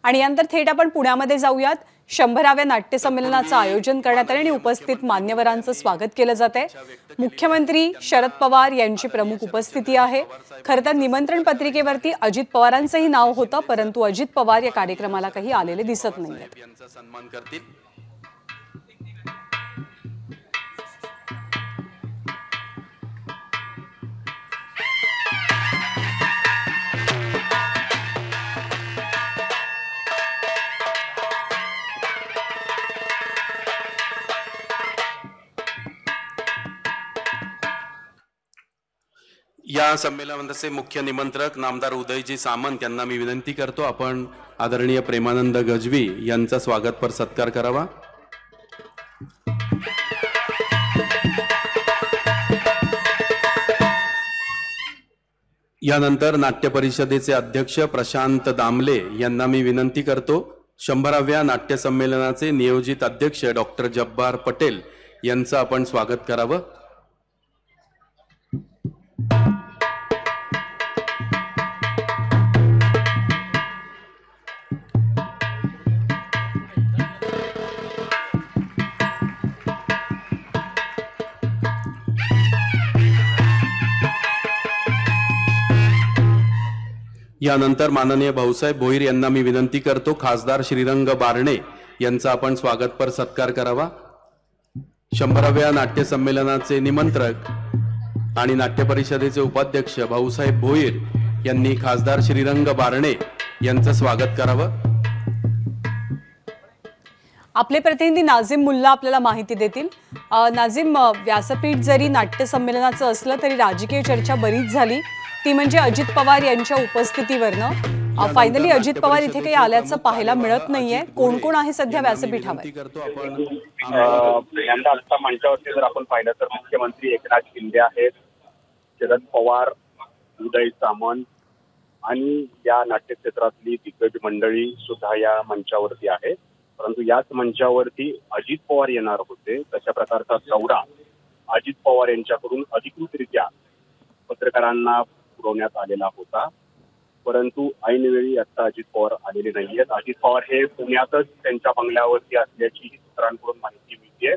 आणि यानंतर थेट आपण पुण्यामध्ये जाऊयात। 100व्या नाट्य संमेलनाचं आयोजन करण्यात आले आणि उपस्थित मान्यवरांचं स्वागत केलं जाते। मुख्यमंत्री शरद पवार यांची प्रमुख उपस्थिती आहे। खरं तर निमंत्रण पत्रिकेवरती अजित पवारांचंही नाव होतं, परंतु अजित पवार या कार्यक्रमाला काही आलेले दिसत नाहीयेत। या संमेलनाचे मुख्य निमंत्रक नामदार उदयजी सामंत यांना मी विनंती करतो, आपण आदरणीय प्रेमानंद गजवी यांचा स्वागतपर सत्कार करावा। यानंतर नाट्य परिषदेचे अध्यक्ष प्रशांत दामले यांना मी विनंती करतो, 100व्या नाट्य संमेलनाचे नियोजित अध्यक्ष डॉक्टर जब्बार पटेल यांचं आपण स्वागत करावं। यानंतर माननीय भाऊसाहेब भोईर यांना मी विनंती करतो, खासदार श्रीरंग बारणे यांचा आपण स्वागतपर सत्कार करावा। 100व्या नाट्य संमेलनाचे निमंत्रक आणि नाट्य परिषदेचे उपाध्यक्ष भाऊसाहेब भोईर यांनी खासदार श्रीरंग बारणे यांचं स्वागत करावं। आपले प्रतिनिधी नाझिम मुल्ला आपल्याला माहिती देतील। नाझिम, व्यासपीठ जरी नाट्य संमेलनाचं असलं तरी राजकीय चर्चा बरीच झाली, ती म्हणजे अजित पवार यांच्या उपस्थितीवरनं। फायनली अजित पवार इथे काही आल्याचं पाहायला मिळत नाहीये। कोण कोण आहे सध्या व्यासपीठावर? यंदा मंचावरती जर आपण पाहिलं तर मुख्यमंत्री एकनाथ शिंदे आहेत, शरद पवार, उदय सामंत आणि या नाट्य क्षेत्रातली दिग्गज मंडळी सुद्धा या मंचावरती आहे। परंतु याच मंचावरती अजित पवार येणार होते, तशा प्रकारचा दौरा अजित पवार यांच्याकडून अधिकृतरित्या पत्रकारांना पुरवण्यात आलेला होता, परंतु ऐनवेळी आता अजित पवार आलेले नाहीयेत। अजित पवार हे पुण्यातच त्यांच्या बंगल्यावरती असल्याची सूत्रांकडून माहिती मिळते।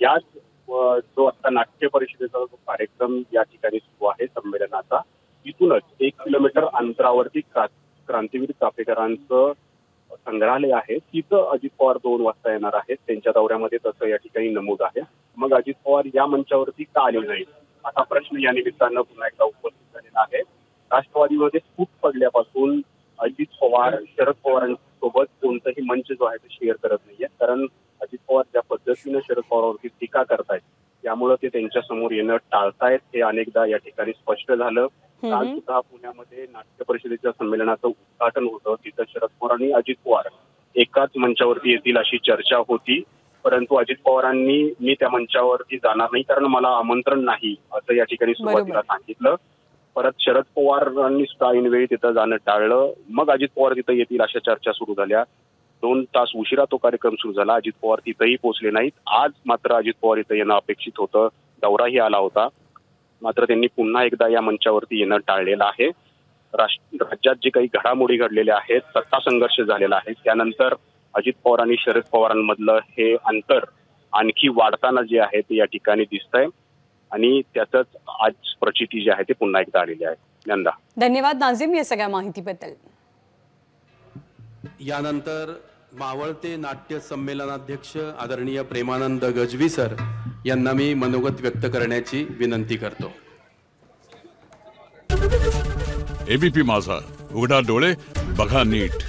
याच जो आता नाट्य परिषदेचा जो कार्यक्रम या ठिकाणी सुरू आहे संमेलनाचा, इथूनच 1 किलोमीटर अंतरावरती क्रांतीवीर चापेकरांचं संग्रहालय आहे, तिथं अजित पवार 2 वाजता येणार आहेत। त्यांच्या दौऱ्यामध्ये तसं या ठिकाणी नमूद आहे। मग अजित पवार या मंचावरती का आले नाहीत असा प्रश्न या निमित्तानं पुन्हा एकदा उपस्थित झालेला आहे। राष्ट्रवादीमध्ये फूट पडल्यापासून अजित पवार शरद पवारांसोबत कोणताही मंच जो आहे तो शेअर करत नाहीये, कारण अजित पवार ज्या पद्धतीनं शरद पवारांवरती टीका करतायत त्यामुळे ते त्यांच्या समोर येणं टाळतायत, हे अनेकदा या ठिकाणी स्पष्ट झालं। काल सुद्धा पुण्यामध्ये नाट्य परिषदेच्या संमेलनाचं उद्घाटन होतं, तिथं शरद पवार आणि अजित पवार एकाच मंचावरती येतील अशी चर्चा होती, परंतु अजित पवारांनी मी त्या मंचावरती जाणार नाही कारण मला आमंत्रण नाही असं या ठिकाणी सुरुवातीला सांगितलं। परत शरद पवारांनी सुद्धा ऐनवेळी तिथं जाणं टाळलं। मग अजित पवार तिथं येतील अशा चर्चा सुरू झाल्या। 2 तास उशिरा तो कार्यक्रम सुरू झाला, अजित पवार तिथंही पोहोचले नाहीत। आज मात्र अजित पवार इथं येणं अपेक्षित होतं, दौराही आला होता, मात्र त्यांनी पुन्हा एकदा या मंचावरती येणं टाळलेलं आहे। राज्यात जे काही घडामोडी घडलेल्या आहेत, सत्ता संघर्ष झालेला आहे, त्यानंतर अजित पवार आणि शरद पवारांमधलं हे अंतर आणखी वाढताना जे आहे ते या ठिकाणी दिसतंय आणि त्यातच आज प्रचिती जी आहे ते पुन्हा एकदा आलेली आहे। यंदा धन्यवाद नाझिम या सगळ्या माहितीबद्दल। यानंतर मावळते नाट्य संमेलनाध्यक्ष आदरणीय प्रेमानंद गजवी सर यांना मी मनोगत व्यक्त करण्याची विनंती करतो। एबीपी माझा, उघडा डोळे बघा नीट।